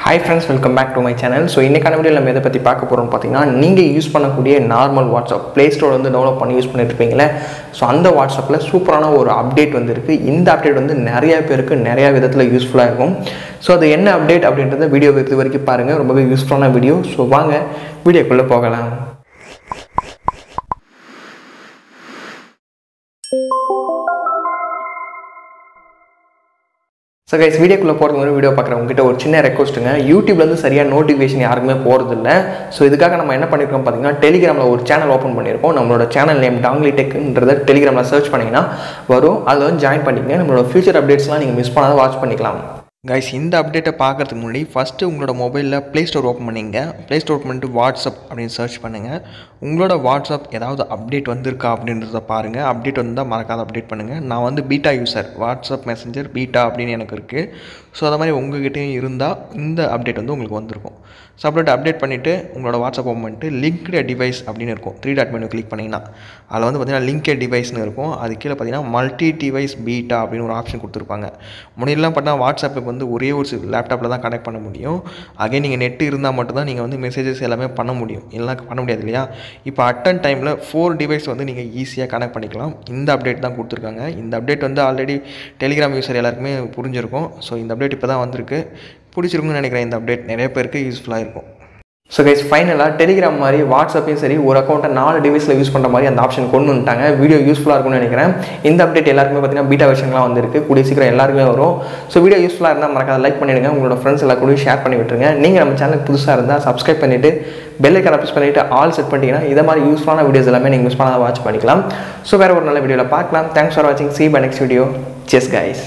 Hi friends, welcome back to my channel. So இன்னைக்கான வீடியோல நம்ம எதை பத்தி பார்க்க போறோம்னு பாத்தீங்கன்னா நீங்க யூஸ் பண்ணக்கூடிய நார்மல் வாட்ஸ்அப் Play Store வந்து டவுன்லோட் பண்ணி யூஸ் பண்ணிட்டு இருப்பீங்களே சோ அந்த வாட்ஸ்அப்ல சூப்பரான ஒரு அப்டேட் வந்திருக்கு. இந்த அப்டேட் வந்து நிறைய பேருக்கு நிறைய விதத்துல யூஸ்ஃபுல்லா இருக்கும். சோ அது என்ன அப்டேட் அப்படிங்கறத வீடியோ இது வரைக்கும் பாருங்க. ரொம்பவே யூஸ்ஃபுல்லான வீடியோ. சோ வாங்க வீடியோக்குள்ள போகலாம். So guys, video குள்ள போறதுக்கு முன்னாடி வீடியோ பார்க்குறவங்க உங்ககிட்ட ஒரு சின்ன ரெக்வெஸ்ட்டுங்க. யூடியூப்ல இருந்து சரியா நோட்டிஃபிகேஷன் யாருக்குமே போறது இல்ல. சோ இதுக்காக நம்ம என்ன பண்ணிருக்கோம் பாத்தீங்கன்னா டெலிகிராம்ல ஒரு சேனல் ஓபன் பண்ணிருக்கோம். நம்மளோட சேனல் நேம் ℃𝕆𝕋 டெலிகிராம்ல சர்ச் பண்ணீங்கன்னா வரும். அதுல வந்து ஜாயின் பண்ணிக்கங்க. நம்மளோட ஃபியூச்சர் அப்டேட்ஸ்லாம் நீங்க மிஸ் பண்ணாத வாட்ச் பண்ணிக்கலாம். Guys, இந்த அப்டேட்டை பார்க்கறதுக்கு முன்னாடி ஃபர்ஸ்ட் உங்களோட மொபைலில் Play Store ஓப்பன் பண்ணிங்க. Play Store ஓப்பன் பண்ணிட்டு வாட்ஸ்அப் அப்படின்னு சர்ச் பண்ணுங்கள். உங்களோட வாட்ஸ்அப் ஏதாவது அப்டேட் வந்திருக்கா அப்படின்றத பாருங்கள். அப்டேட் வந்தால் மறக்காத அப்டேட் பண்ணுங்கள். நான் வந்து beta user, WhatsApp messenger beta அப்படின்னு எனக்கு இருக்குது. ஸோ அது மாதிரி உங்கள்கிட்டையும் இருந்தால் இந்த அப்டேட் வந்து உங்களுக்கு வந்திருக்கும். ஸோ அப்டேட் பண்ணிவிட்டு உங்களோட வாட்ஸ்அப் ஓப்பன் பண்ணிட்டு லிங்க்டு டிவைஸ் அப்படின்னு இருக்கும். 3 டாட் மெனு கிளிக் பண்ணிங்கன்னா அதில் வந்து பார்த்தீங்கன்னா லிங்க்டு டிவைஸ்னு இருக்கும். அது கீழே பார்த்தீங்கன்னா மல்டி டிவைஸ் பீட்டா அப்படின்னு ஒரு ஆப்ஷன் கொடுத்துருப்பாங்க. முன்னாடிலாம் பார்த்தீங்கன்னா வாட்ஸ்அப்புக்கு வந்து ஒரே ஒரு லேப்டாப்பில் தான் கனெக்ட் பண்ண முடியும். அகைன் நீங்கள் நெட் இருந்தால் மட்டும்தான் நீங்கள் வந்து மெசேஜஸ் எல்லாமே பண்ண முடியும். எல்லாம் பண்ண முடியாது இல்லையா? இப்போ அட்டன் டைமில் 4 டிவைஸ் வந்து நீங்கள் ஈஸியாக கனெக்ட் பண்ணிக்கலாம். இந்த அப்டேட் தான் கொடுத்துருக்காங்க. இந்த அப்டேட் வந்து ஆல்ரெடி டெலிகிராம் யூசர் எல்லாருக்குமே புரிஞ்சிருக்கும். ஸோ இந்த அப்டேட் இப்போ தான் வந்திருக்கு. பிடிச்சிருக்குன்னு நினைக்கிறேன். இந்த அப்டேட் நிறைய பேருக்கு யூஸ்ஃபுல்லாக இருக்கும். ஸோ கைஸ், ஃபைனலாக டெலிகிராம் மாதிரி வாட்ஸ்அப்பையும் சரி ஒரு அக்கௌண்ட்டை 4 டிவைஸில் யூஸ் பண்ணுற மாதிரி அந்த ஆப்ஷன் கொண்டு வந்துட்டாங்க. வீடியோ யூஸ்ஃபுல்லாக இருக்கும்னு நினைக்கிறேன். இந்த அப்டேட் எல்லாருக்குமே பார்த்தீங்கன்னா பீட்டா வெர்ஷன்லாம் வந்திருக்கு. கூடிய சீக்கிரம் எல்லாருக்குமே வரும். ஸோ வீடியோ யூஸ்ஃபுல்லாக இருந்தால் மறக்காத லைக் பண்ணிவிடுங்க. உங்களோட ஃப்ரெண்ட்ஸ் எல்லா கூட ஷேர் பண்ணி விட்டுருங்க. நீங்கள் நம்ம சேனலுக்கு புதுசாக இருந்தால் சப்ஸ்கிரைப் பண்ணிவிட்டு பெல் ஐக்கானை ப்ரெஸ் பண்ணிவிட்டு ஆல் செட் பண்ணிட்டீங்கன்னா இதை மாதிரி யூஸ்ஃபுல்லான வீடியோஸ் எல்லாமே நீங்கள் மிஸ் பண்ணாத வாட்ச் பண்ணிக்கலாம். ஸோ வேறு ஒரு நல்ல வீடியோவில் பார்க்கலாம். தேங்க்ஸ் ஃபார் வாட்சிங். See you by next video. Cheers guys.